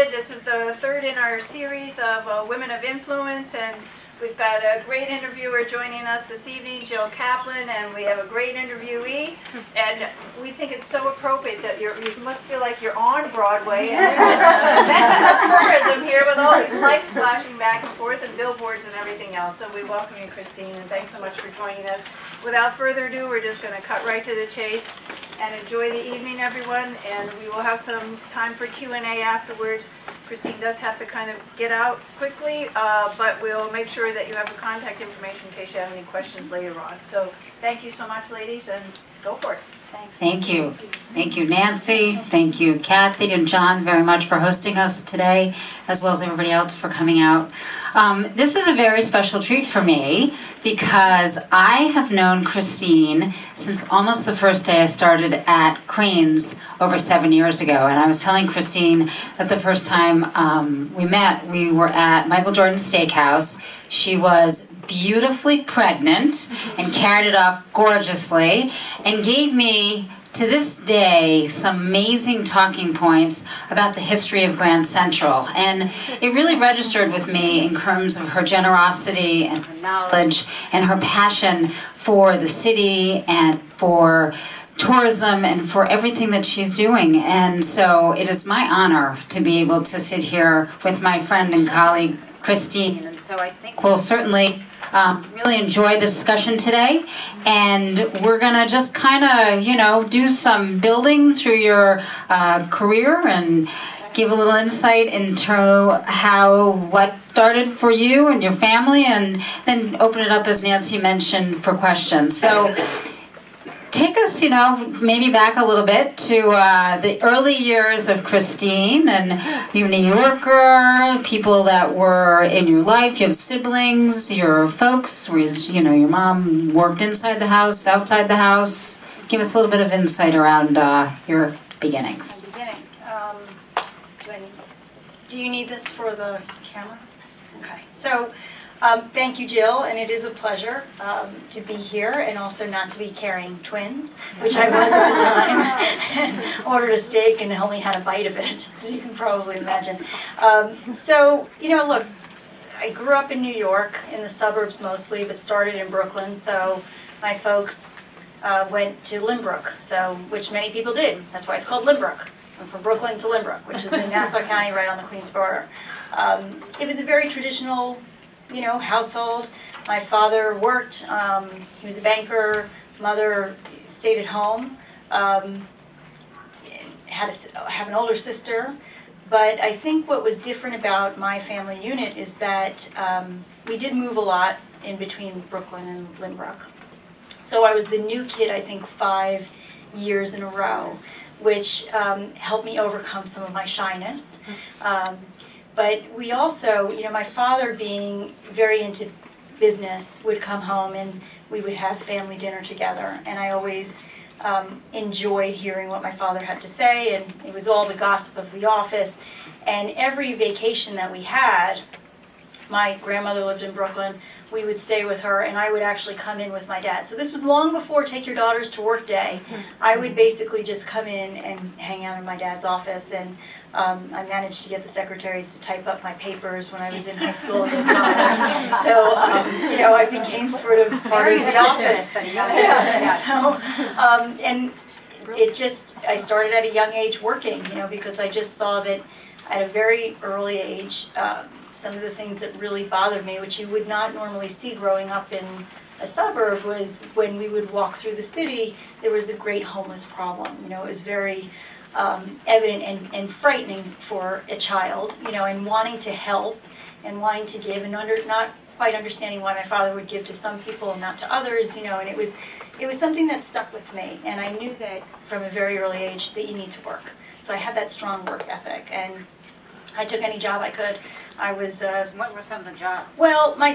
did. This is the third in our series of Women of Influence, and we've got a great interviewer joining us this evening, Jill Kaplan, and we have a great interviewee. And we think it's so appropriate that you must feel like you're on Broadway. And tourism here with all these lights flashing back and forth and billboards and everything else. So we welcome you, Cristyne, and thanks so much for joining us. Without further ado, we're just going to cut right to the chase and enjoy the evening, everyone. And we will have some time for Q&A afterwards. Cristyne does have to kind of get out quickly, but we'll make sure that you have the contact information in case you have any questions later on. So thank you so much, ladies, and go for it. Thanks. Thank you. Thank you, Nancy. Thank you, Kathy and John, very much for hosting us today, as well as everybody else for coming out. This is a very special treat for me because I have known Cristyne since almost the first day I started at Crain's over 7 years ago. And I was telling Cristyne that the first time we met, we were at Michael Jordan's Steakhouse. She was beautifully pregnant and carried it off gorgeously and gave me, to this day, some amazing talking points about the history of Grand Central. And it really registered with me in terms of her generosity and her knowledge and her passion for the city and for tourism and for everything that she's doing. And so it is my honor to be able to sit here with my friend and colleague, Cristyne. And so I think we'll certainly really enjoy the discussion today, and we're gonna just kind of, you know, do some building through your career and give a little insight into what started for you and your family, and then open it up, as Nancy mentioned, for questions. So take us, you know, maybe back a little bit to the early years of Cristyne, and you're a New Yorker, people that were in your life, you have siblings, your folks, you know, your mom worked inside the house, outside the house. Give us a little bit of insight around your beginnings. Do you need this for the camera? Okay, so thank you, Jill, and it is a pleasure to be here and also not to be carrying twins, which I was at the time. Ordered a steak and only had a bite of it, as you can probably imagine. So, you know, look, I grew up in New York, in the suburbs mostly, but started in Brooklyn, so my folks went to Lynbrook, which many people did. That's why it's called Lynbrook. I'm from Brooklyn to Lynbrook, which is in Nassau County, right on the Queens border. It was a very traditional, you know, household. My father worked, he was a banker, mother stayed at home, have an older sister, but I think what was different about my family unit is that we did move a lot in between Brooklyn and Lynbrook. So I was the new kid, I think, 5 years in a row, which helped me overcome some of my shyness. But we also, you know, my father being very into business would come home and we would have family dinner together. And I always enjoyed hearing what my father had to say, and it was all the gossip of the office. And every vacation that we had, my grandmother lived in Brooklyn, we would stay with her, and I would actually come in with my dad. So this was long before Take Your Daughters to Work Day. I would basically just come in and hang out in my dad's office, and I managed to get the secretaries to type up my papers when I was in high school and in college. So, you know, I became sort of part of the office. And it just, I started at a young age working, you know, because I just saw that at a very early age, some of the things that really bothered me, which you would not normally see growing up in a suburb, was when we would walk through the city, there was a great homeless problem. You know, it was very evident and frightening for a child, you know, and wanting to help and wanting to give and not quite understanding why my father would give to some people and not to others, you know, and it was something that stuck with me. And I knew that from a very early age that you need to work. So I had that strong work ethic, and I took any job I could. I was. What were some of the jobs? Well, my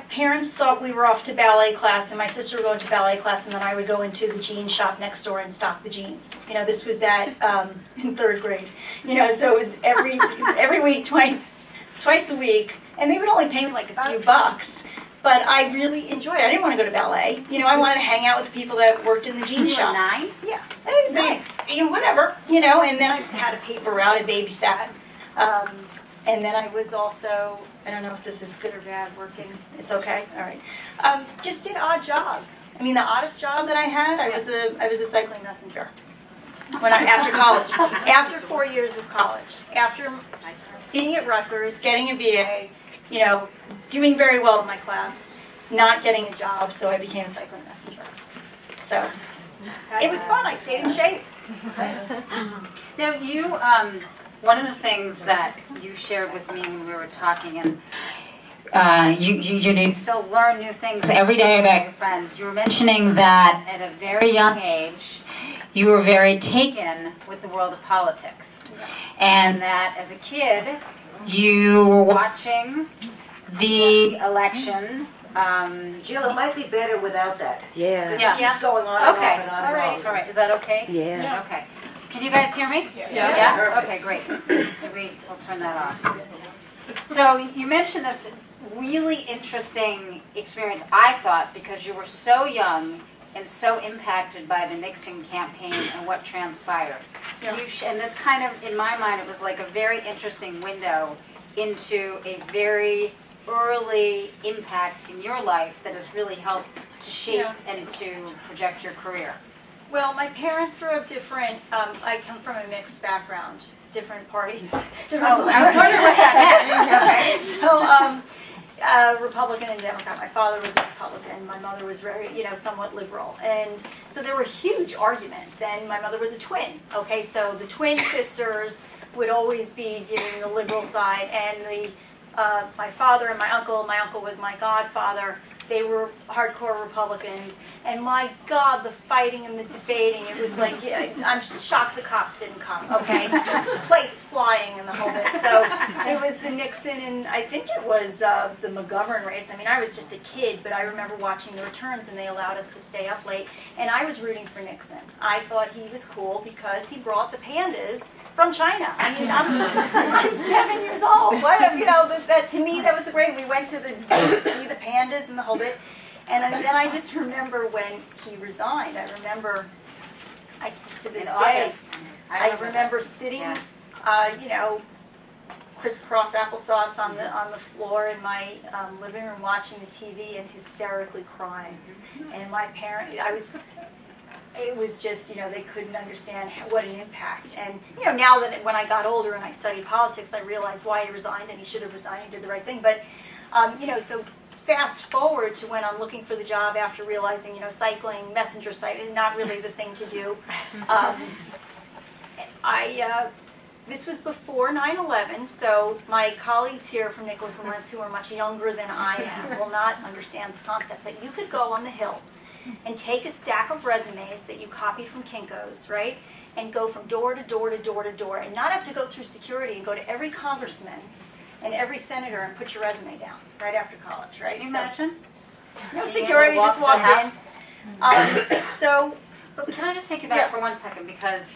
parents thought we were off to ballet class, and my sister would go into ballet class, and then I would go into the jean shop next door and stock the jeans. You know, this was at in 3rd grade. You know, so it was every week, twice a week, and they would only pay me like a few bucks. But I really enjoyed it. I didn't want to go to ballet. You know, I wanted to hang out with the people that worked in the jean shop. You were 9? Yeah. Nice. Whatever. You know, and then I had a paper route. I babysat And then I was also, I don't know if this is good or bad working. It's okay. All right. Just did odd jobs. I mean, the oddest job that I had, I was a cycling messenger. After college, after 4 years of college, after being at Rutgers, getting a BA, you know, doing very well in my class, not getting a job, so I became a cycling messenger. So it was fun. I stayed in shape. Now, you, one of the things that you shared with me when we were talking, and you still learn new things every day about your friends. You were mentioning that at a very young age, you were very taken with the world of politics. And that as a kid, you were watching the election. Jill, it might be better without that. Yeah. Yeah. It keeps going on and Okay. off and on All and right. off. All right. Is that okay? Yeah. Okay. Can you guys hear me? Yeah. Perfect. Okay, great. We'll turn that off. So you mentioned this really interesting experience, I thought, because you were so young and so impacted by the Nixon campaign and what transpired. Yeah. And that's kind of, in my mind, it was like a very interesting window into a very early impact in your life that has really helped to shape and to project your career. Well, my parents were of different, I come from a mixed background, different parties. Different Oh, I was wondering what that meant. Okay. So, Republican and Democrat. My father was a Republican. My mother was very, somewhat liberal. And so there were huge arguments. And my mother was a twin. Okay, so the twin sisters would always be giving the liberal side. And my father and my uncle was my godfather. They were hardcore Republicans. And my God, the fighting and the debating, it was like, I'm shocked the cops didn't come, okay? Plates flying and the whole bit. So it was the Nixon, and I think it was the McGovern race. I mean, I was just a kid, but I remember watching the returns, and they allowed us to stay up late. And I was rooting for Nixon. I thought he was cool because he brought the pandas from China. I mean, I'm 7 years old. That to me, that was great. We went to the zoo to see the pandas and the whole bit. And then I just remember when he resigned. I remember, to this day, I remember sitting, crisscross applesauce on the floor in my living room watching the TV and hysterically crying. And my parents, it was just, they couldn't understand what an impact. And, now that when I got older and I studied politics, I realized why he resigned, and he should have resigned. He did the right thing. But, so fast forward to when I'm looking for the job after realizing, cycling, messenger site, not really the thing to do. This was before 9/11, so my colleagues here from Nicholas and Lence, who are much younger than I am, will not understand this concept. But you could go on the Hill and take a stack of resumes that you copied from Kinko's, right, and go from door to door to door to door, and not have to go through security and go to every congressman and every senator and put your resume down right after college, right? Can you imagine? No security, just walked in. But can I just take you back for 1 second, because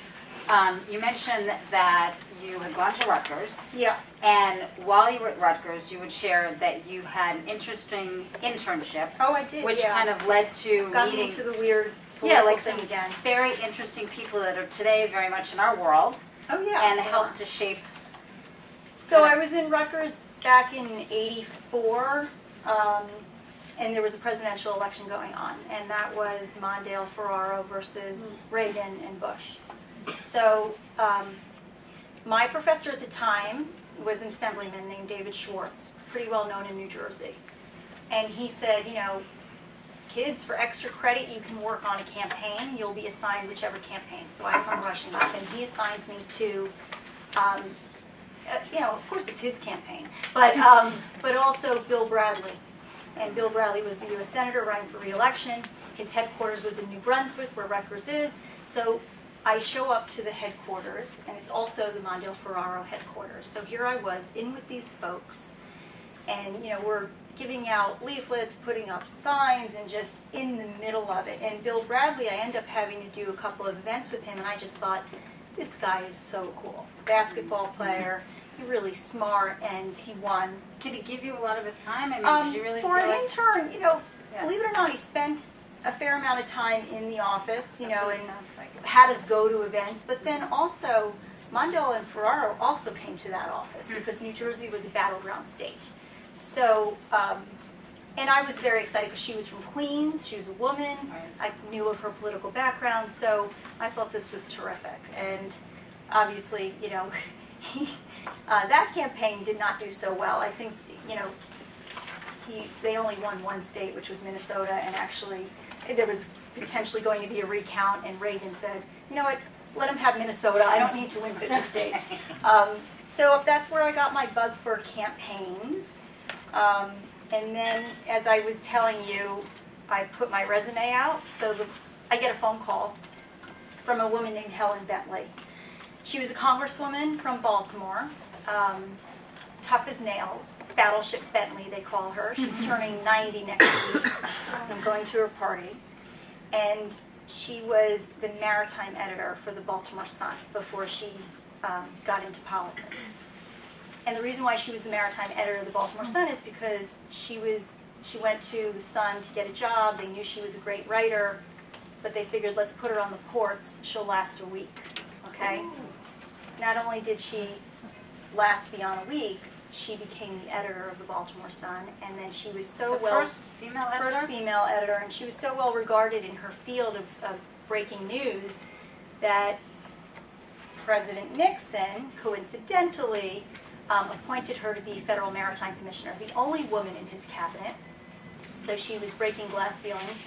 you mentioned that you had gone to Rutgers. Yeah. And while you were at Rutgers, you would share that you had an interesting internship. Oh, I did. Which kind of led to got meeting into the weird political thing some again. very interesting people that are today very much in our world. Oh yeah. And helped to shape. So I was in Rutgers back in '84. And there was a presidential election going on, and that was Mondale Ferraro versus Reagan and Bush. So my professor at the time was an assemblyman named David Schwartz, pretty well known in New Jersey. And he said, kids, for extra credit, you can work on a campaign. You'll be assigned whichever campaign. So I come rushing up, and he assigns me to, of course it's his campaign, but also Bill Bradley. And Bill Bradley was the U.S. Senator running for re-election. His headquarters was in New Brunswick, where Rutgers is. So I show up to the headquarters, and it's also the Mondale Ferraro headquarters. So here I was, in with these folks, and we're giving out leaflets, putting up signs, and just in the middle of it. And Bill Bradley, I end up having to do a couple of events with him, and I just thought, this guy is so cool. Basketball player. He's really smart, and he won. Did he give you a lot of his time? I mean, did you really for feel an like... intern, believe it or not, he spent a fair amount of time in the office, and That's what it sounds like. had us go to events. But then also, Mondale and Ferraro also came to that office because New Jersey was a battleground state. So, and I was very excited because she was from Queens, she was a woman, I knew of her political background, so I thought this was terrific. And obviously, you know, that campaign did not do so well. I think, you know, they only won one state, which was Minnesota, and actually there was potentially going to be a recount, and Reagan said, you know what, let them have Minnesota, I don't need to win 50 states. So that's where I got my bug for campaigns. And then, as I was telling you, I put my resume out, so I get a phone call from a woman named Helen Bentley. She was a congresswoman from Baltimore, tough as nails, Battleship Bentley they call her. She's turning 90 next week. I'm going to her party. And she was the maritime editor for the Baltimore Sun before she got into politics. And the reason why she was the maritime editor of the Baltimore Sun is because she went to the Sun to get a job. They knew she was a great writer, but they figured, let's put her on the ports. She'll last a week, okay? Not only did she last beyond a week, she became the editor of the Baltimore Sun, and then she was so First female editor, and she was so well regarded in her field of breaking news that President Nixon, coincidentally, appointed her to be Federal Maritime Commissioner, the only woman in his cabinet. So she was breaking glass ceilings.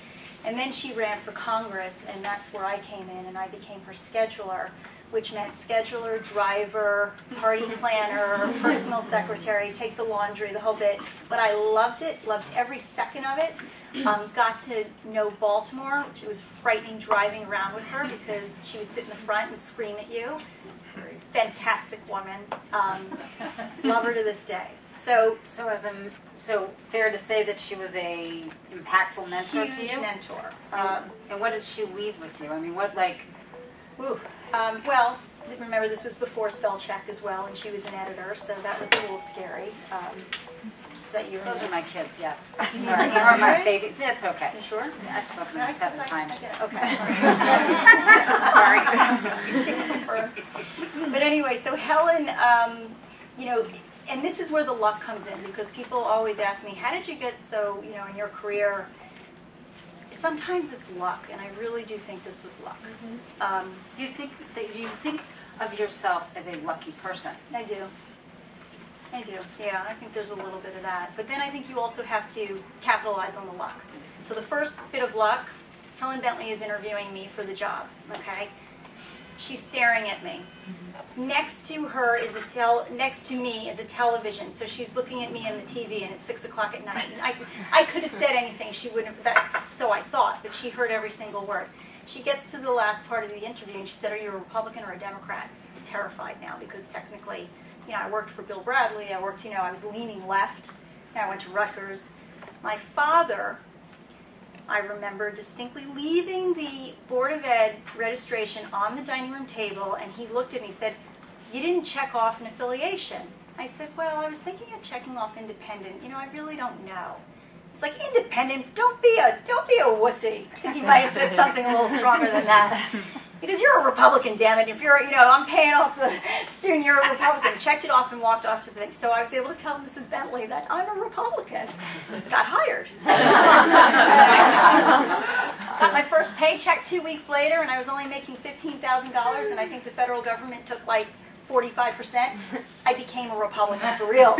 And then she ran for Congress, and that's where I came in, and I became her scheduler, which meant scheduler, driver, party planner, personal secretary, take the laundry, the whole bit. But I loved it, loved every second of it. Got to know Baltimore. It was frightening driving around with her because she would sit in the front and scream at you. Fantastic woman. Love her to this day. So fair to say that she was a impactful mentor to you? Huge mentor. And what did she leave with you? I mean, what like, whew. Well, remember this was before spell check as well, and she was an editor, so that was a little scary. Is that you? Those are my kids, yes. You Sorry, need to or my answer? baby. That's okay. You sure? I've spoken to them 7 times. Okay. Sorry. First. But anyway, so Helen, you know, and this is where the luck comes in, because people always ask me, how did you get so, you know, in your career? Sometimes it's luck, and I really do think this was luck. Do you think of yourself as a lucky person? I do. I do, yeah, I think there's a little bit of that. But then I think you also have to capitalize on the luck. So the first bit of luck, Helen Bentley is interviewing me for the job, okay? She's staring at me. Next to her is next to me is a television, so she's looking at me in the TV, and it's 6 o'clock at night. And I could have said anything, she wouldn't have, so I thought, but she heard every single word. She gets to the last part of the interview, and she said, are you a Republican or a Democrat? I'm terrified now, because technically, you know, I worked for Bill Bradley, I worked, you know, I was leaning left, and I went to Rutgers. My father, I remember distinctly leaving the Board of Ed registration on the dining room table, and he looked at me and said, you didn't check off an affiliation. I said, well, I was thinking of checking off independent. You know, I really don't know. It's like, independent, don't be a wussy. I think he might have said something a little stronger than that. Because you're a Republican, damn it. If you're, you know, I'm paying off the student, you're a Republican. Checked it off and walked off to the thing. So I was able to tell Mrs. Bentley that I'm a Republican. Got hired. Got my first paycheck 2 weeks later, and I was only making $15,000, and I think the federal government took like 45%. I became a Republican for real.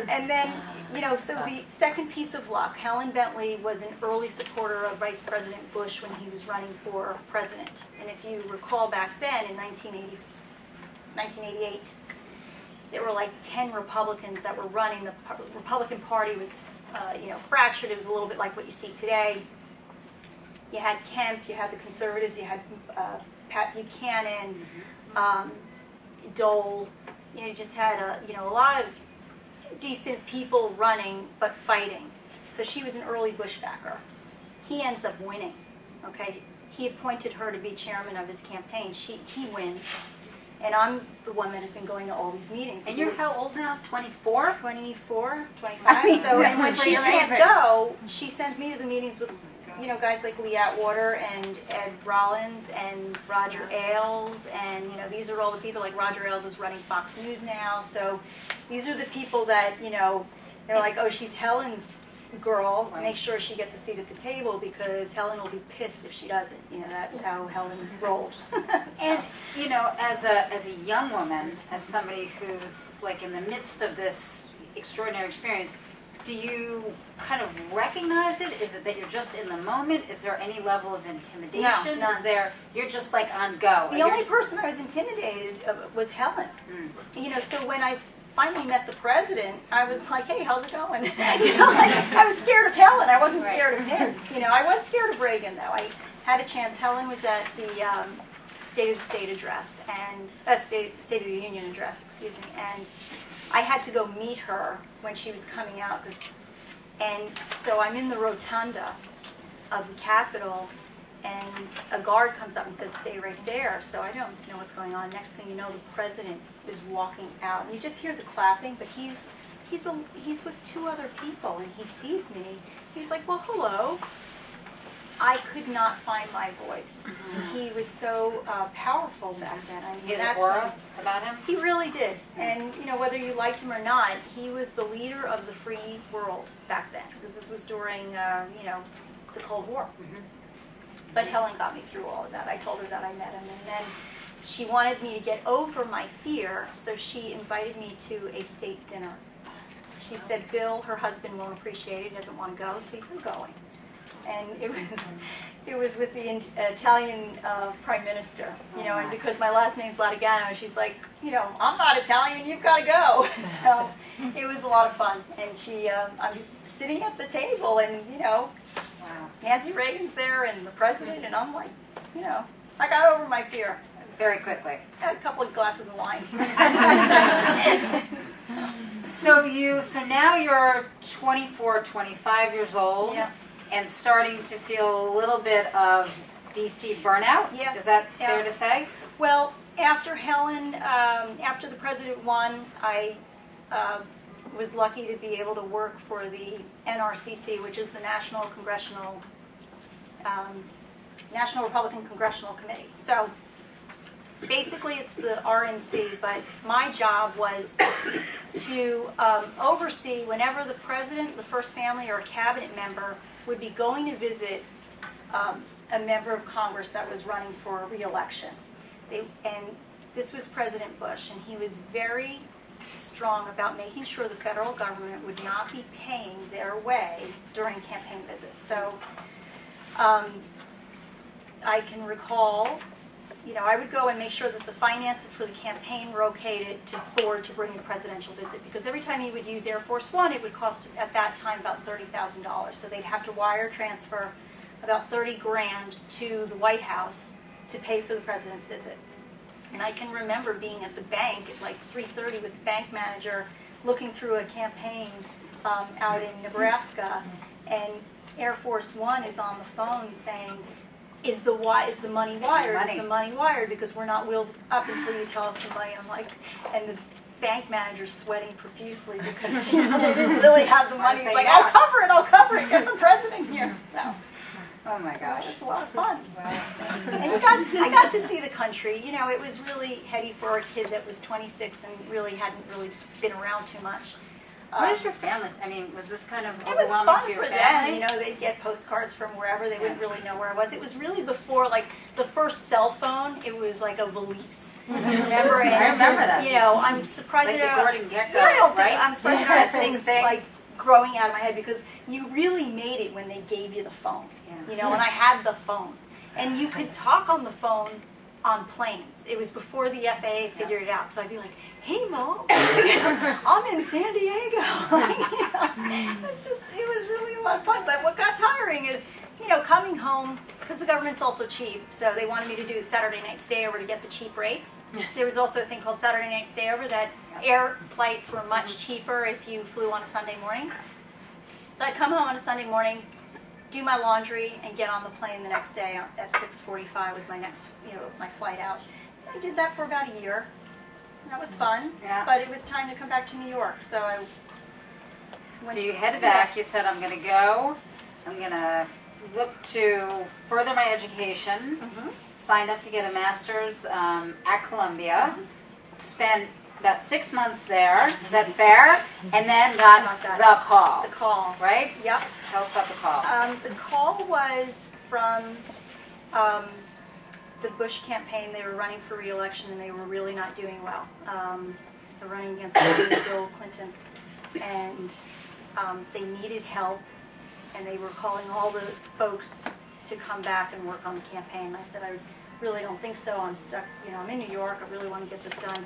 And then, you know, so the second piece of luck, Helen Bentley was an early supporter of Vice President Bush when he was running for president. And if you recall back then, in 1988, there were like 10 Republicans that were running. The Republican Party was, you know, fractured. It was a little bit like what you see today. You had Kemp, you had the conservatives, you had Pat Buchanan, Dole. You know, you just had a lot of decent people running but fighting. So she was an early Bush backer. He ends up winning. Okay, he appointed her to be chairman of his campaign. He wins. And I'm the one that has been going to all these meetings. And you're how old now? 24? 24, 25. I mean, So, this and when is she pretty can't amazing. go, she sends me to the meetings with, guys like Lee Atwater and Ed Rollins and Roger Ailes, and these are all the people. Like Roger Ailes is running Fox News now, so these are the people that they're like, oh, she's Helen's girl. Make sure she gets a seat at the table because Helen will be pissed if she doesn't. That's how Helen rolled. So. And as a young woman, as somebody who's like in the midst of this extraordinary experience, do you kind of recognize it? Is it that you're just in the moment? Is there any level of intimidation? No. Is there, you're just like on go? The only person I was intimidated of was Helen. So when I finally met the president, I was like, hey, how's it going? I was scared of Helen. I wasn't scared of him. I was scared of Reagan, though. I had a chance. Helen was at the State of the State address, and State of the Union address, excuse me, and I had to go meet her when she was coming out. And so I'm in the rotunda of the Capitol, and a guard comes up and says, stay right there. So I don't know what's going on. Next thing you know, the president is walking out. And you just hear the clapping, but he's with two other people, and he sees me. He's like, well, hello. I could not find my voice. He was so powerful back then. I mean, He had an aura about him? He really did. And, whether you liked him or not, he was the leader of the free world back then. Because this was during, the Cold War. But Helen got me through all of that. I told her that I met him. And then she wanted me to get over my fear, so she invited me to a state dinner. She said, Bill, her husband, won't appreciate it. He doesn't want to go, so you're going. And it was with the Italian prime minister, and because my last name's Latigano, she's like, I'm not Italian, you've got to go. So it was a lot of fun. And I'm sitting at the table, and Nancy Reagan's there, and the president, and I'm like, I got over my fear very quickly. Had a couple of glasses of wine. So now you're 24, 25 years old. Yeah. And starting to feel a little bit of DC burnout? Yes. Is that fair to say? Well, after Helen, after the president won, I was lucky to be able to work for the NRCC, which is the National Republican Congressional Committee. So basically it's the RNC, but my job was to oversee whenever the president, the first family, or a cabinet member would be going to visit a member of Congress that was running for re-election. And this was President Bush, and he was very strong about making sure the federal government would not be paying their way during campaign visits. So I can recall, I would go and make sure that the finances for the campaign were okay to afford to bring a presidential visit, because every time he would use Air Force One, it would cost at that time about $30,000. So they'd have to wire transfer about 30 grand to the White House to pay for the president's visit. And I can remember being at the bank at like 3:30 with the bank manager looking through a campaign out in Nebraska, and Air Force One is on the phone saying, is the money wired? Is the money wired? Because we're not wheels up until you tell us the money. I'm like, and the bank manager's sweating profusely because they didn't really have the money. He's like, I'll cover it, get the president here. So, oh my gosh, it was a lot of fun. Wow. And I got to see the country. It was really heady for a kid that was 26 and really hadn't really been around too much. What is your family? I mean, was this kind of it was overwhelming fun to your for family? them. They'd get postcards from wherever. They wouldn't really know where I was. It was really before, like, the first cell phone. It was like a valise. Remember? And I remember that. I'm surprised like that the Gordon Gecko, I don't right? think I'm surprised I don't have things like growing out of my head, because you really made it when they gave you the phone. Yeah. And I had the phone, and you could talk on the phone on planes. It was before the FAA figured it out. So I'd be like, hey, Mom, I'm in San Diego. It was really a lot of fun. But what got tiring is, coming home, because the government's also cheap, so they wanted me to do the Saturday night stayover to get the cheap rates. There was also a thing called Saturday night stayover, that air flights were much cheaper if you flew on a Sunday morning. So I'd come home on a Sunday morning, do my laundry, and get on the plane the next day at 6:45 was my next, my flight out. I did that for about a year. That was fun, Yeah. but it was time to come back to New York, so I went. So you headed back, you said, I'm going to go, I'm going to look to further my education, signed up to get a master's at Columbia, spent about 6 months there, is that fair? And then got the call, The call. right? Yep. Tell us about the call. The call was from the Bush campaign. They were running for re-election and they were really not doing well. They're running against Bill Clinton, and they needed help, and they were calling all the folks to come back and work on the campaign. I said, I really don't think so. I'm stuck, I'm in New York. I really want to get this done.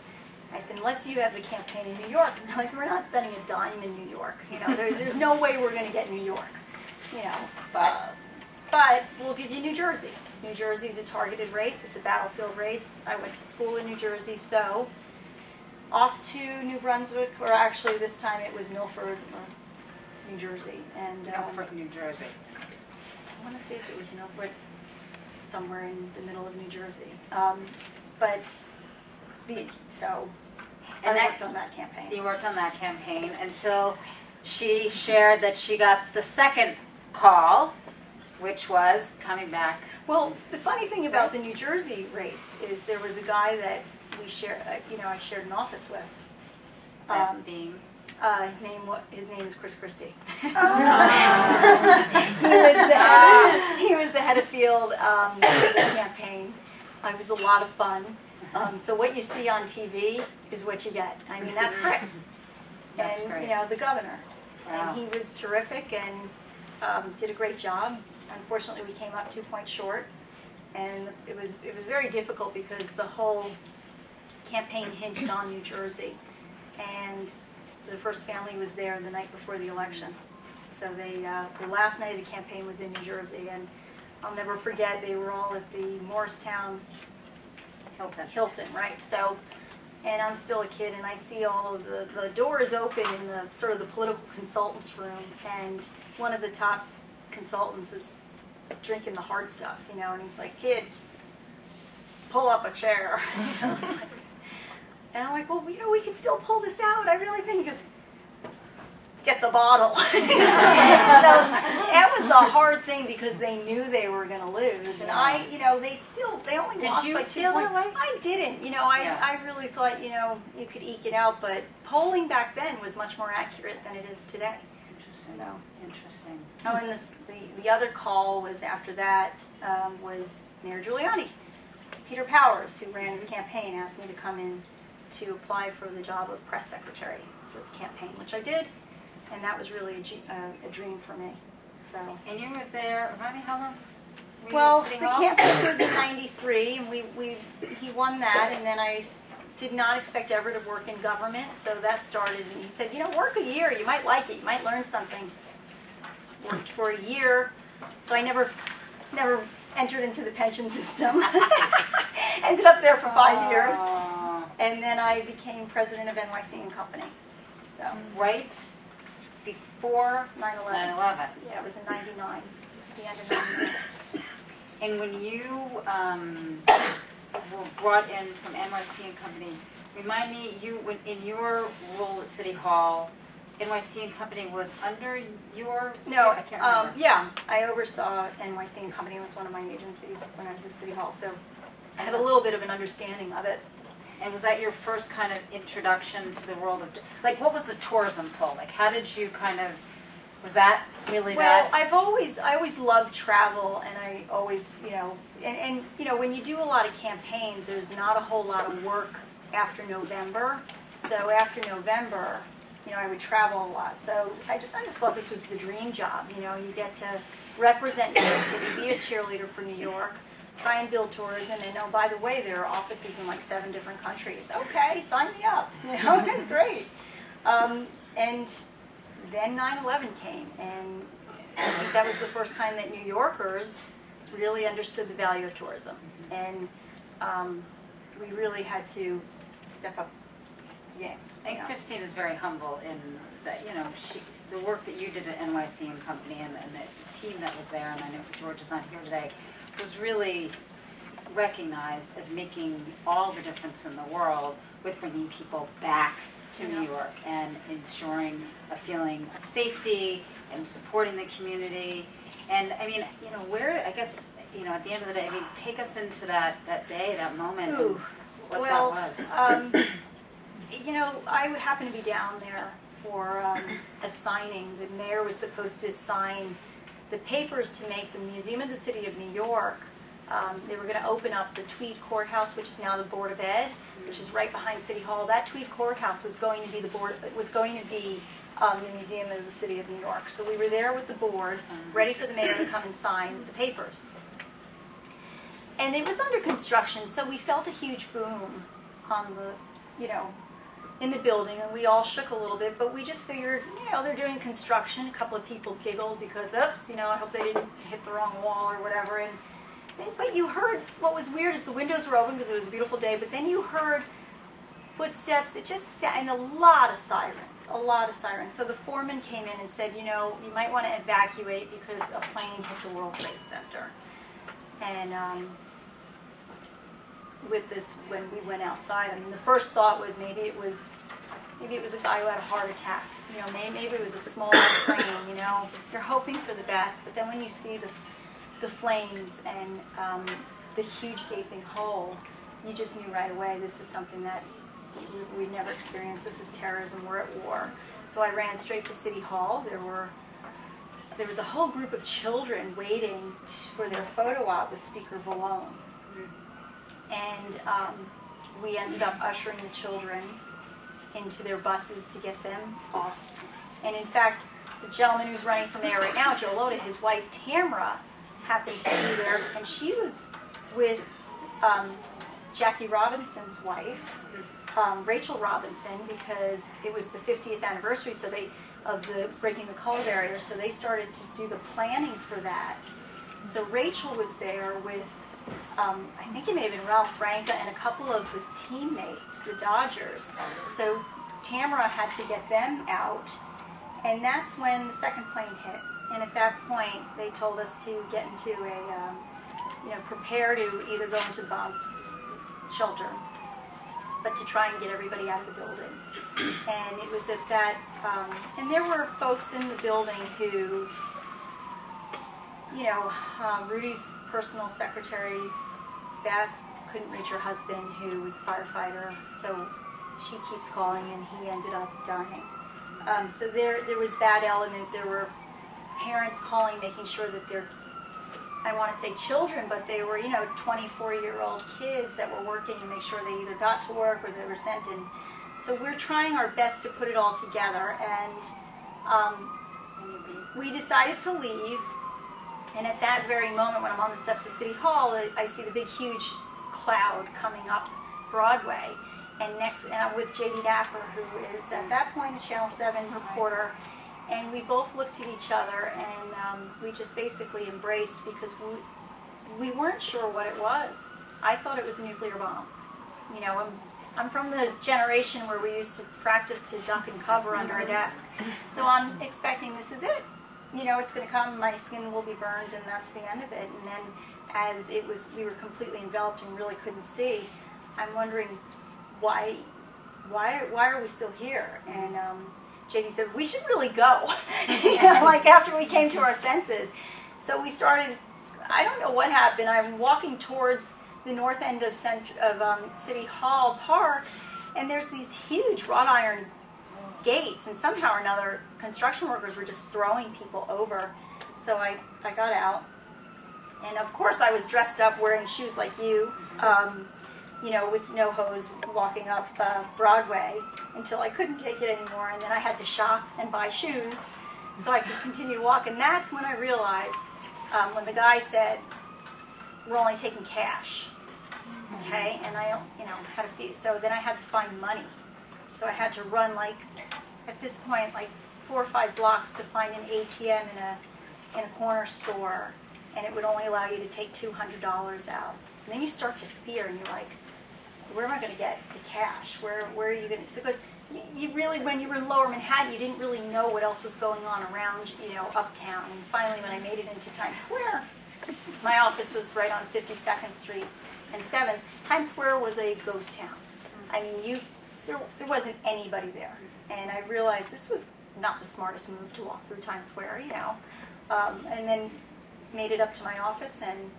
I said, unless you have the campaign in New York. And they're like, we're not spending a dime in New York. There's no way we're going to get New York. But we'll give you New Jersey. New Jersey's a targeted race. It's a battlefield race. I went to school in New Jersey, so off to New Brunswick, or actually this time it was Milford, New Jersey. And Milford, New Jersey. I want to see if it was Milford, somewhere in the middle of New Jersey. I worked on that campaign. You worked on that campaign until she shared that she got the second call, which was coming back. Well, the funny thing about the New Jersey race is there was a guy that we shared, I shared an office with. That being? His name is Cristyne. Oh. He was the head of field for the campaign. It was a lot of fun. So what you see on TV is what you get. I mean, that's Chris. That's and, great. The governor. Wow. And he was terrific and did a great job. Unfortunately, we came up 2 points short. And it was very difficult because the whole campaign hinged on New Jersey. And the first family was there the night before the election. So the last night of the campaign was in New Jersey. And I'll never forget, they were all at the Morristown Hilton, right? So, and I'm still a kid, and I see all of the doors open in the sort of the political consultants room, and one of the top consultants is drinking the hard stuff, and he's like, kid, pull up a chair. And I'm like, well, we can still pull this out. I really think it's get the bottle. So that was a hard thing because they knew they were going to lose, and they only lost by 2 points. I didn't. I really thought you could eke it out, but polling back then was much more accurate than it is today. Interesting. Oh, and the other call was after that was Mayor Giuliani. Peter Powers, who ran his campaign, asked me to come in to apply for the job of press secretary for the campaign, which I did, and that was really a dream for me. So. And you were there, remind me how long? Well, the campaign was in '93, and he won that, and then I did not expect ever to work in government, so that started, and he said, work a year, you might like it, you might learn something. Worked for a year, so I never entered into the pension system. Ended up there for 5 years, and then I became president of NYC and Company. So right before 9/11. 9/11. Yeah, it was in '99. It was at the end of '99. And when you were brought in from NYC and Company, remind me, in your role at City Hall, NYC and Company was under your sphere? No, I can't remember. yeah, I oversaw NYC and Company. It was one of my agencies when I was at City Hall, so I had a little bit of an understanding of it. And was that your first kind of introduction to the world of, what was the tourism pull? How did you was that really well, that? I always loved travel, and I always, and when you do a lot of campaigns, there's not a whole lot of work after November. So after November, I would travel a lot. So I just thought this was the dream job. You get to represent New York City, be a cheerleader for New York, try and build tourism, and oh, by the way, there are offices in 7 different countries. Okay, sign me up. That's great. And then 9/11 came, and I think that was the first time that New Yorkers really understood the value of tourism, and we really had to step up. Yeah, and Cristyne is very humble in that, the work that you did at NYC and Company and the team that was there, and I know George is not here today, was really recognized as making all the difference in the world with bringing people back to New York and ensuring a feeling of safety and supporting the community. And I mean, you know, where, I guess, you know, at the end of the day, I mean, take us into that day, that moment, and what that was. You know, I happened to be down there for a signing. The mayor was supposed to sign the papers to make the Museum of the City of New York. They were going to open up the Tweed Courthouse, which is now the Board of Ed, which is right behind City Hall. That Tweed Courthouse was going to be the Museum of the City of New York. So we were there with the board, ready for the mayor to come and sign the papers. And it was under construction, so we felt a huge boom on the, you know, in the building, and we all shook a little bit, but we just figured, you know, they're doing construction. A couple of people giggled because, oops, you know, I hope they didn't hit the wrong wall or whatever. But you heard, what was weird is the windows were open because it was a beautiful day, but then you heard footsteps, it just sat, and a lot of sirens. So the foreman came in and said, you know, you might want to evacuate because a plane hit the World Trade Center. And with this, when we went outside, I mean, the first thought was maybe it was a guy who had a heart attack. You know, maybe it was a small plane. You know, you're hoping for the best, but then when you see the flames and the huge gaping hole, you just knew right away this is something that we'd never experienced. This is terrorism. We're at war. So I ran straight to City Hall. There was a whole group of children waiting for their photo op with Speaker Vallone. And we ended up ushering the children into their buses to get them off. And in fact, the gentleman who's running for mayor right now, Joe Lota, his wife Tamara, happened to be there, and she was with Jackie Robinson's wife, Rachel Robinson, because it was the 50th anniversary of the breaking the color barrier, so they started to do the planning for that. So Rachel was there with, I think it may have been Ralph Branca and a couple of the teammates, the Dodgers. So Tamara had to get them out, and that's when the second plane hit. And at that point, they told us to get into a, you know, prepare to either go into the bomb shelter, but to try and get everybody out of the building. And it was at that, and there were folks in the building who, you know, Rudy's personal secretary, Beth, couldn't reach her husband, who was a firefighter, so she keeps calling, and he ended up dying. So there was that element. There were parents calling, making sure that their, I want to say children, but they were, you know, 24-year-old kids that were working to make sure they either got to work or they were sent in. So we're trying our best to put it all together, and we decided to leave. And at that very moment, when I'm on the steps of City Hall, I see the big, huge cloud coming up Broadway. And I'm with J.D. Dapper, who is at that point a Channel 7 reporter. And we both looked at each other, and we just basically embraced, because we weren't sure what it was. I thought it was a nuclear bomb. You know, I'm from the generation where we used to practice to duck and cover under a desk. So I'm expecting this is it. You know, it's going to come, my skin will be burned, and that's the end of it. And then as we were completely enveloped and really couldn't see, I'm wondering why are we still here? And JD said, we should really go, you know, like after we came to our senses. So we started, I don't know what happened, I'm walking towards the north end of City Hall Park, and there's these huge wrought iron gates, and somehow or another construction workers were just throwing people over. So I got out, and of course I was dressed up wearing shoes like you, you know, with no hose, walking up Broadway until I couldn't take it anymore, and then I had to shop and buy shoes so I could continue to walk. And that's when I realized, when the guy said, we're only taking cash, okay, and I, you know, had a few, so then I had to find money. So I had to run, like, at this point, like 4 or 5 blocks to find an ATM in a corner store, and it would only allow you to take $200 out. And then you start to fear, and you're like, where am I going to get the cash? Where are you going to? So because you really, when you were in Lower Manhattan, you didn't really know what else was going on around, you know, uptown. And finally, when I made it into Times Square, My office was right on 52nd Street and 7th. Times Square was a ghost town. I mean, there wasn't anybody there. And I realized this was not the smartest move to walk through Times Square, you know. And then made it up to my office, and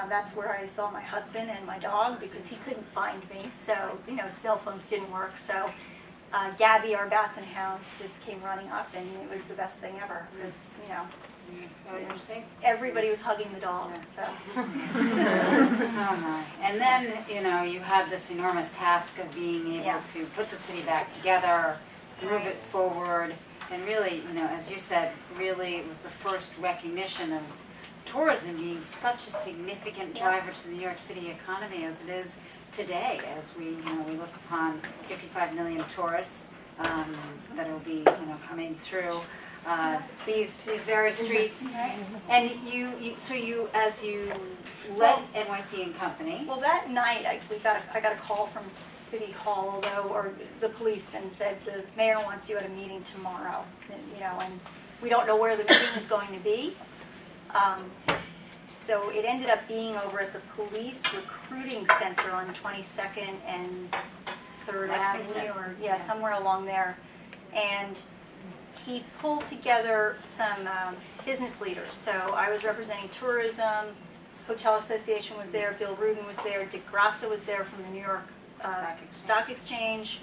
that's where I saw my husband and my dog, because he couldn't find me. So, you know, cell phones didn't work. So Gabby, our Basset Hound, just came running up, and it was the best thing ever, because, you know, everybody was hugging the dog. So. Oh my. And then, you know, you had this enormous task of being able to put the city back together, move it forward, and really, you know, as you said, really it was the first recognition of tourism being such a significant driver to the New York City economy as it is today, as we, you know, we look upon 55 million tourists that will be, you know, coming through these various streets. And so as you led NYC and Company. Well, that night I got a call from City Hall, or the police, and said the mayor wants you at a meeting tomorrow. You know, and we don't know where the meeting is going to be. So it ended up being over at the police recruiting center on 22nd and 3rd Avenue, or somewhere along there. And he pulled together some business leaders. So I was representing tourism, Hotel Association was there, Bill Rubin was there, Dick Grasso was there from the New York Stock Exchange.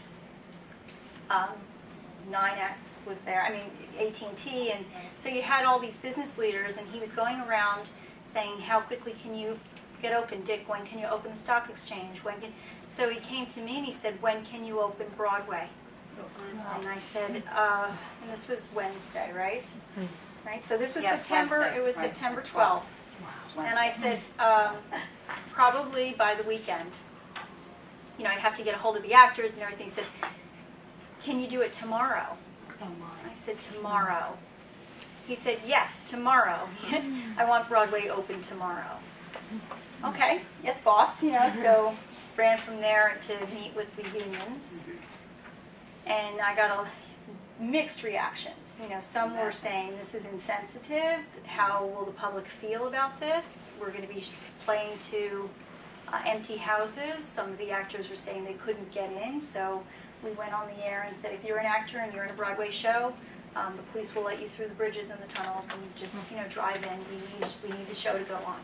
9X was there, I mean AT&T, and so you had all these business leaders, and he was going around saying, how quickly can you get open, Dick? When can you open the stock exchange? So he came to me and he said, when can you open Broadway? And I said, and this was Wednesday, right? Right. So this was September. Wednesday. It was September 12th. And I said, probably by the weekend. You know, I'd have to get a hold of the actors and everything. He said, can you do it tomorrow? I said, tomorrow. He said, yes, tomorrow. I want Broadway open tomorrow. Okay, yes, boss. You know, so ran from there to meet with the unions. And I got mixed reactions. You know, some were saying this is insensitive. How will the public feel about this? We're going to be playing to empty houses. Some of the actors were saying they couldn't get in. So we went on the air and said, if you're an actor and you're in a Broadway show, the police will let you through the bridges and the tunnels and just, you know, drive in. We need the show to go on.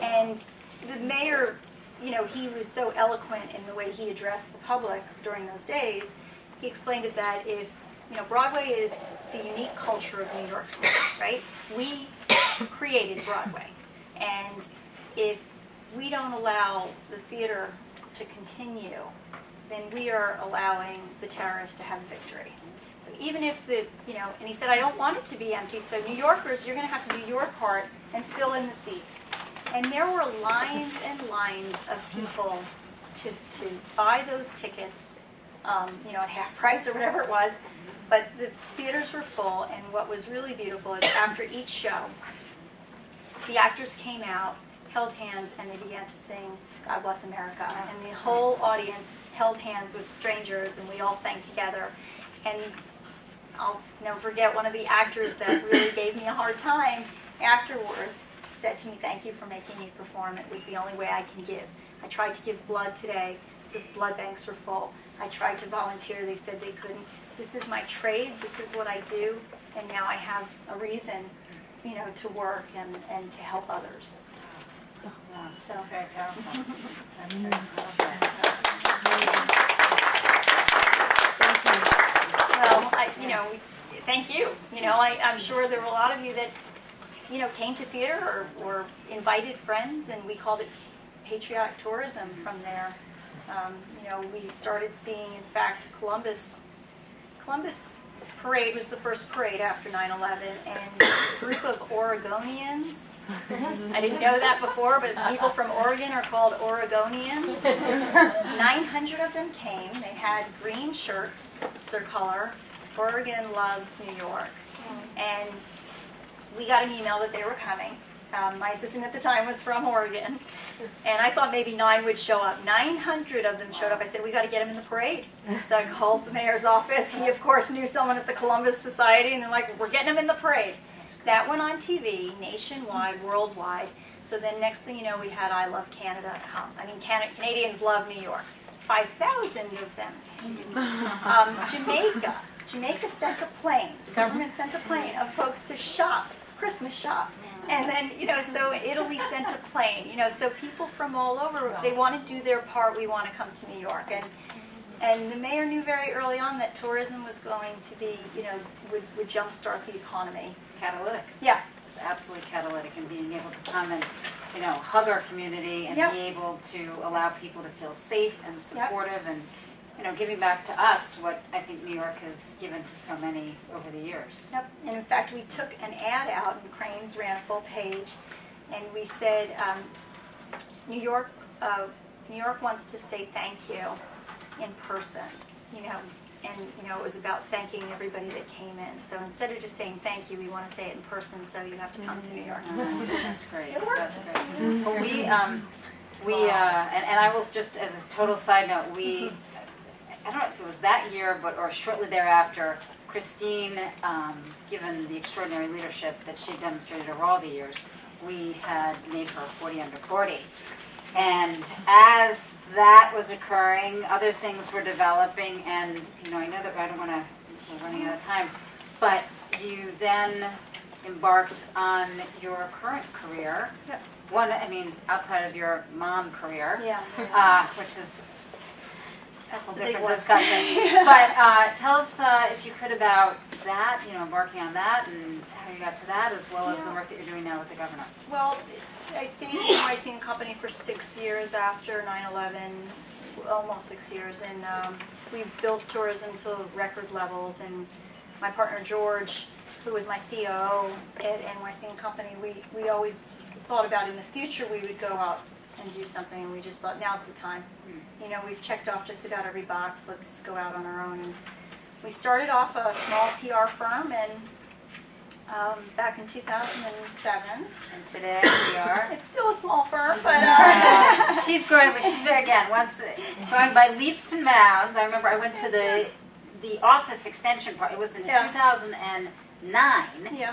And the mayor, you know, he was so eloquent in the way he addressed the public during those days. He explained it that if, you know, Broadway is the unique culture of New York City, right? We created Broadway. And if we don't allow the theater to continue, then we are allowing the terrorists to have victory. So even if you know, and he said, I don't want it to be empty, so New Yorkers, you're going to have to do your part and fill in the seats. And there were lines and lines of people to buy those tickets, you know, at half price or whatever it was. But the theaters were full, and what was really beautiful is after each show, the actors came out, held hands, and they began to sing God Bless America. And the whole audience held hands with strangers, and we all sang together. And I'll never forget one of the actors that really gave me a hard time afterwards said to me, thank you for making me perform. It was the only way I can give. I tried to give blood today. The blood banks were full. I tried to volunteer. They said they couldn't. This is my trade. This is what I do. And now I have a reason, you know, to work and to help others. Wow. So. That's very powerful. That's very Well, you know, thank you. You know, I'm sure there were a lot of you that, you know, came to theater or invited friends, and we called it patriotic tourism from there. You know, we started seeing, in fact, Columbus Parade was the first parade after 9/11, and a group of Oregonians, I didn't know that before, but people from Oregon are called Oregonians. 900 of them came. They had green shirts. It's their color. Oregon loves New York. And we got an email that they were coming. My assistant at the time was from Oregon, and I thought maybe 9 would show up. 900 of them showed up. I said, we got to get them in the parade. So I called the mayor's office. He, of course, knew someone at the Columbus Society, and they're like, we're getting them in the parade. that went on TV, nationwide, worldwide. So then next thing you know, we had I Love Canada come. I mean, Canadians love New York. 5,000 of them. Jamaica sent a plane. The government sent a plane of folks to shop, Christmas shop. And then, so Italy sent a plane. So people from all over, they want to do their part. We want to come to New York. And the mayor knew very early on that tourism was going to be, would jumpstart the economy. It's catalytic. Yeah. It was absolutely catalytic in being able to come and, hug our community and be able to allow people to feel safe and supportive and, giving back to us what I think New York has given to so many over the years. Yep. And in fact, we took an ad out, and Crain's ran a full page, and we said, New York wants to say thank you in person, and it was about thanking everybody that came in. So instead of just saying thank you, we want to say it in person, so you have to come to New York. That's great. That's great. Well, and I will just, as a total side note, I don't know if it was that year, or shortly thereafter, Cristyne, given the extraordinary leadership that she demonstrated over all the years, we had made her 40 under 40. And as that was occurring, other things were developing, and I know that we're running out of time, but you then embarked on your current career. Yep. Outside of your mom career, which is a whole That's different discussion. But tell us, if you could, about that, embarking on that and how you got to that, as well as the work that you're doing now with the governor. Well, I stayed in the NYC company for 6 years after 9/11, almost 6 years, and we built tourism to record levels. And my partner George, who was my COO at NYC company, we always thought about in the future we would go out and do something, and we just thought now's the time. We've checked off just about every box. Let's go out on our own. And we started off a small PR firm, and back in 2007. And today we are. It's still a small firm, but she's growing. But she's very growing by leaps and bounds. I remember I went to the office extension part. It was in 2009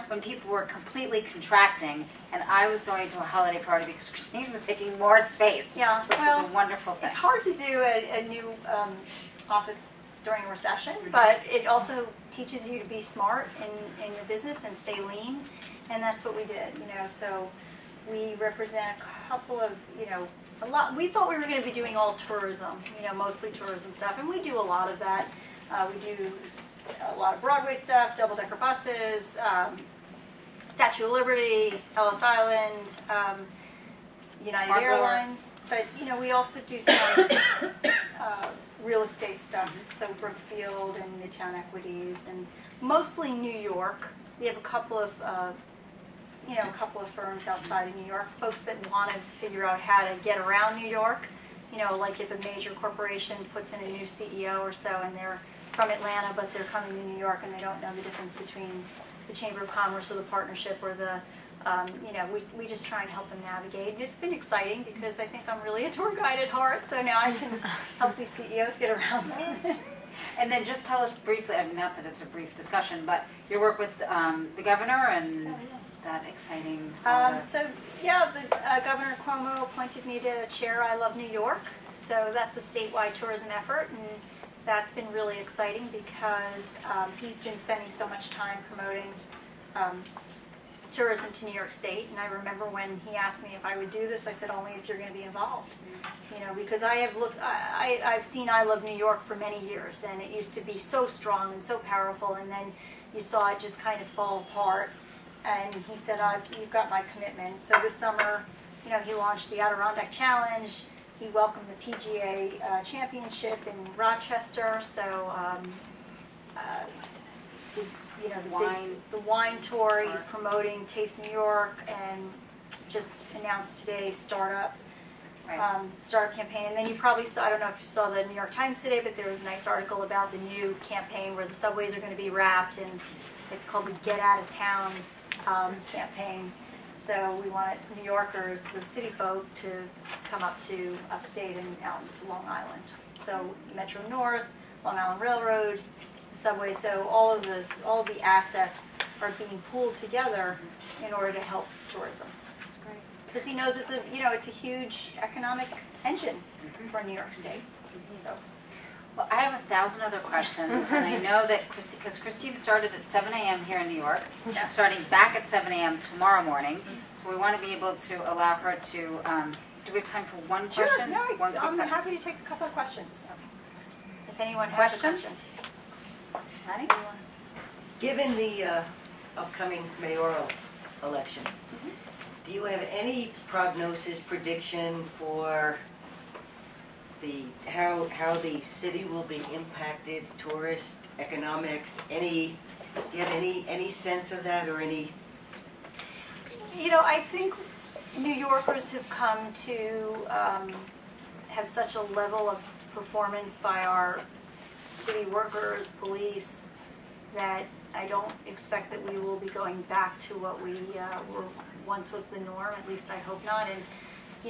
when people were completely contracting, and I was going to a holiday party because Cristyne was taking more space. Yeah, which was a wonderful thing. It's hard to do a new office during a recession, but it also teaches you to be smart in your business and stay lean, and that's what we did. So we represent a couple of a lot. We thought we were going to be doing all tourism, mostly tourism stuff, and we do a lot of that. We do a lot of Broadway stuff, double-decker buses, Statue of Liberty, Ellis Island, United Airlines. But we also do some real estate stuff, so Brookfield and Midtown Equities, and mostly New York. We have a couple of firms outside of New York, folks that want to figure out how to get around New York. Like if a major corporation puts in a new CEO or so, and they're from Atlanta, but they're coming to New York, and they don't know the difference between the Chamber of Commerce or the partnership or the, we just try and help them navigate. And it's been exciting because I think I'm really a tour guide at heart, so now I can help these CEOs get around that. And then just tell us briefly, not that it's a brief discussion, but your work with the governor and that exciting... Governor Cuomo appointed me to chair I Love New York, so that's a statewide tourism effort, and that's been really exciting because he's been spending so much time promoting tourism to New York State. And I remember when he asked me if I would do this, I said only if you're going to be involved. Because I've seen I Love New York for many years, and it used to be so strong and so powerful, and then you saw it just kind of fall apart. And he said, you've got my commitment. So this summer, he launched the Adirondack Challenge. He welcomed the PGA Championship in Rochester. So, the wine tour. He's promoting Taste New York, and just announced today startup campaign. And then you probably saw, I don't know if you saw the New York Times today, but there was a nice article about the new campaign where the subways are going to be wrapped, and it's called the Get Out of Town campaign. So we want New Yorkers, the city folk, to come up to upstate and out to Long Island. So Metro North, Long Island Railroad, subway. So all of the assets are being pooled together in order to help tourism. Because he knows it's a huge economic engine for New York State. So. Well, I have 1,000 other questions, and I know that because Cristyne started at 7 a.m. here in New York, she's starting back at 7 a.m. tomorrow morning, so we want to be able to allow her to, do we have time for one question? No, one I'm quick happy to take a couple of questions. If anyone has a Questions? question. Patty? Given the upcoming mayoral election, do you have any prognosis, prediction for how the city will be impacted, tourist, economics, do you have any sense of that or any? I think New Yorkers have come to have such a level of performance by our city workers, police, that I don't expect that we will be going back to what we were once was the norm. At least I hope not. And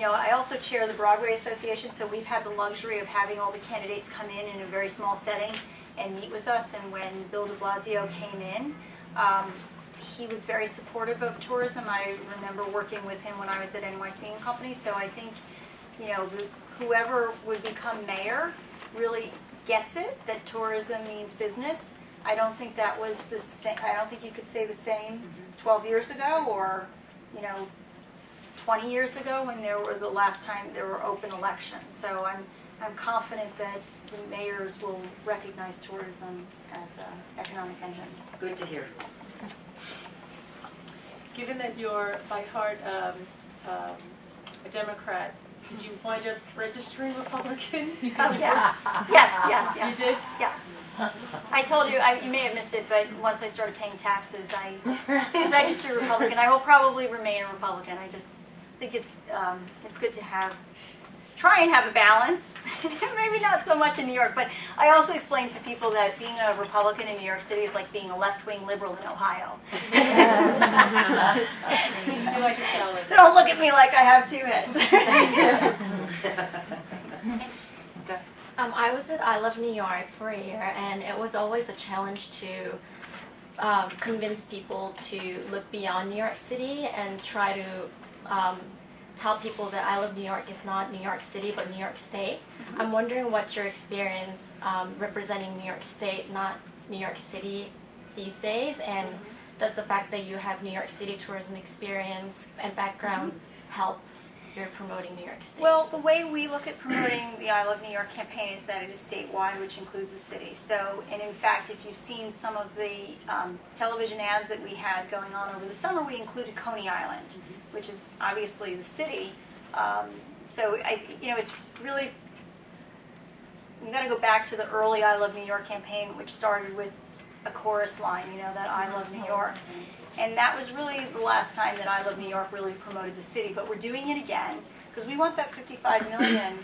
I also chair the Broadway Association, so we've had the luxury of having all the candidates come in a very small setting and meet with us. And when Bill de Blasio came in, he was very supportive of tourism. I remember working with him when I was at NYC and Company. So I think, whoever would become mayor really gets it, that tourism means business. I don't think that was the same. I don't think you could say the same 12 years ago or, 20 years ago when the last time there were open elections. So I'm confident that the mayors will recognize tourism as an economic engine. Good to hear. Given that you're by heart a Democrat, did you wind up registering Republican? Oh, yes. You did? Yeah. I told you, you may have missed it, but once I started paying taxes, I registered Republican. I will probably remain a Republican. I just think it's good to try and have a balance. Maybe not so much in New York, but I also explain to people that being a Republican in New York City is like being a left-wing liberal in Ohio. You like your salad. So don't look at me like I have two heads. I was with I Love New York for a year, and it was always a challenge to convince people to look beyond New York City and try to tell people that I Love New York is not New York City but New York State. I'm wondering what's your experience representing New York State, not New York City these days, and does the fact that you have New York City tourism experience and background help you're promoting New York State? Well, the way we look at promoting the I Love New York campaign is that it is statewide, which includes the city. So, and in fact, if you've seen some of the television ads that we had going on over the summer, we included Coney Island, which is obviously the city. So, it's really, you got to go back to the early I Love New York campaign, which started with a chorus line, that I Love New York. And that was really the last time that I Love New York really promoted the city. But we're doing it again because we want that 55 million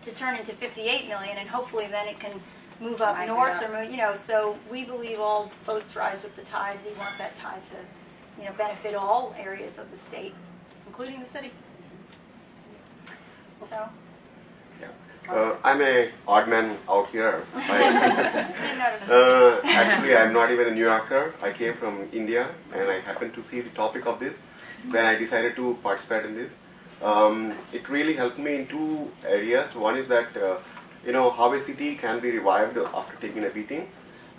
to turn into 58 million, and hopefully then it can move up north or move, so we believe all boats rise with the tide. We want that tide to, benefit all areas of the state, including the city. So. I'm a odd man out here. Didn't notice. Actually, I'm not even a New Yorker. I came from India, and I happened to see the topic of this. Then I decided to participate in this. It really helped me in two areas. One is that, how a city can be revived after taking a beating.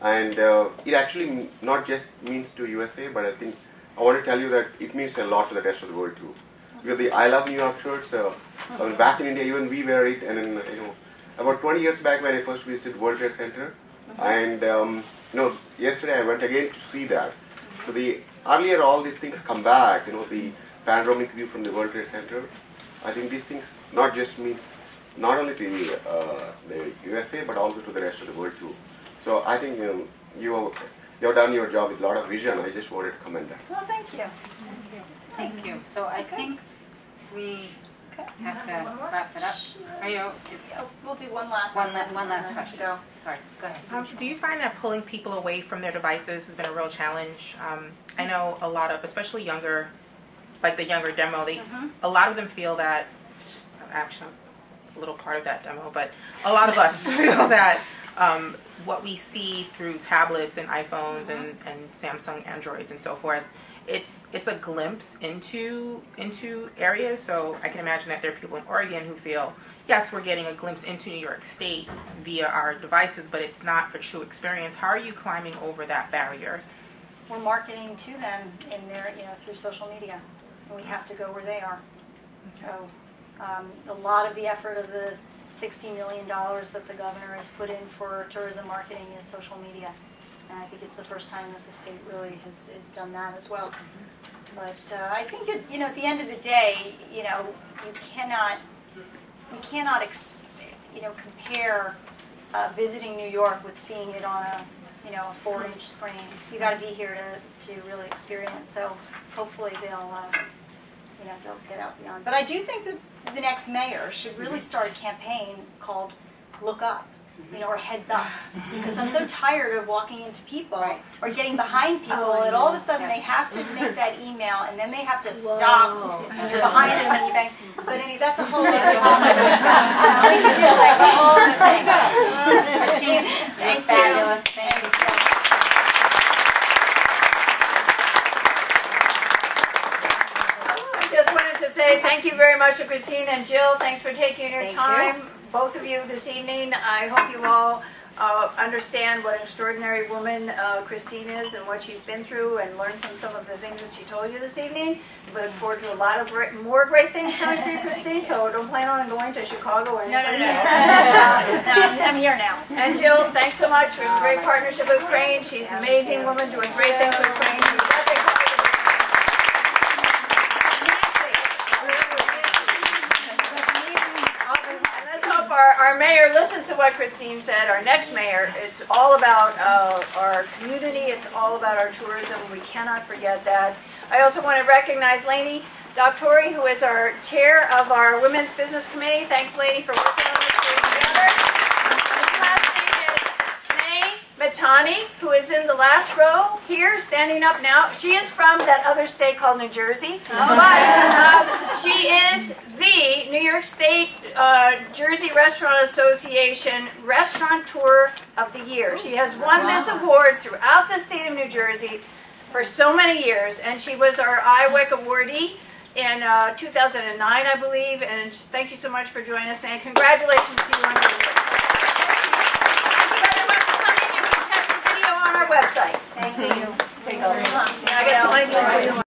And it actually not just means to USA, but I want to tell you that it means a lot to the rest of the world too. Because the I Love New York shirts, back in India, even we wear it, and then, about 20 years back when I first visited World Trade Center, and yesterday I went again to see that. So earlier all these things come back, the panoramic view from the World Trade Center. I think these things not just means not only to the USA but also to the rest of the world too. So I think you have done your job with a lot of vision. I just wanted to commend that. Well, thank you. Thank you. So I think we have to wrap it up. Are you? We'll do one last question. Go. Sorry, go ahead. Do you find that pulling people away from their devices has been a real challenge? I know a lot of, especially younger, like the younger demo, a lot of them feel that, actually I'm a little part of that demo, but a lot of us feel that what we see through tablets and iPhones and Samsung Androids and so forth, it's a glimpse into areas. So I can imagine that there are people in Oregon who feel, yes, we're getting a glimpse into New York State via our devices, but it's not a true experience. How are you climbing over that barrier? We're marketing to them in their, through social media, and we have to go where they are. So a lot of the effort of the $60 million that the governor has put in for tourism marketing is social media. And I think it's the first time that the state really has done that as well. But I think, at the end of the day, you cannot compare visiting New York with seeing it on a 4-inch screen. You got to be here to really experience. So hopefully they'll get out beyond. But I do think that the next mayor should really start a campaign called "Look Up," or "Heads Up," because I'm so tired of walking into people or getting behind people, and all of a sudden they have to make that email, and then they have to stop. And you're behind them, and you bang. But that's a whole other topic. We could do like a whole other thing. Cristyne, you're fabulous. Thank you so much. Just wanted to say thank you very much to Cristyne and Jill. Thanks for taking your time, both of you, this evening. I hope you all understand what an extraordinary woman Cristyne is and what she's been through, and learn from some of the things that she told you this evening. We look forward to a lot of more great things coming for you, Cristyne, so don't plan on going to Chicago or anything. No. I'm here now. And Jill, thanks so much for a great partnership with Crain. She's an amazing woman doing great things with Crain. Our mayor listens to what Cristyne said. Our next mayor, it's all about our community. It's all about our tourism. We cannot forget that. I also want to recognize Lainey Doctori, who is our chair of our Women's Business Committee. Thanks, Lainey, for working on this together. And last name is Sneh Mitani, who is in the last row here, standing up now. She is from that other state called New Jersey, but she is the New York State Jersey Restaurant Association Restaurateur of the Year. She has won this award throughout the state of New Jersey for so many years, and she was our IWEC awardee in 2009, I believe, and thank you so much for joining us, and congratulations to you on your award. Thank you very much for coming, and you can catch the video on our website. Thank you. I got so many things to do.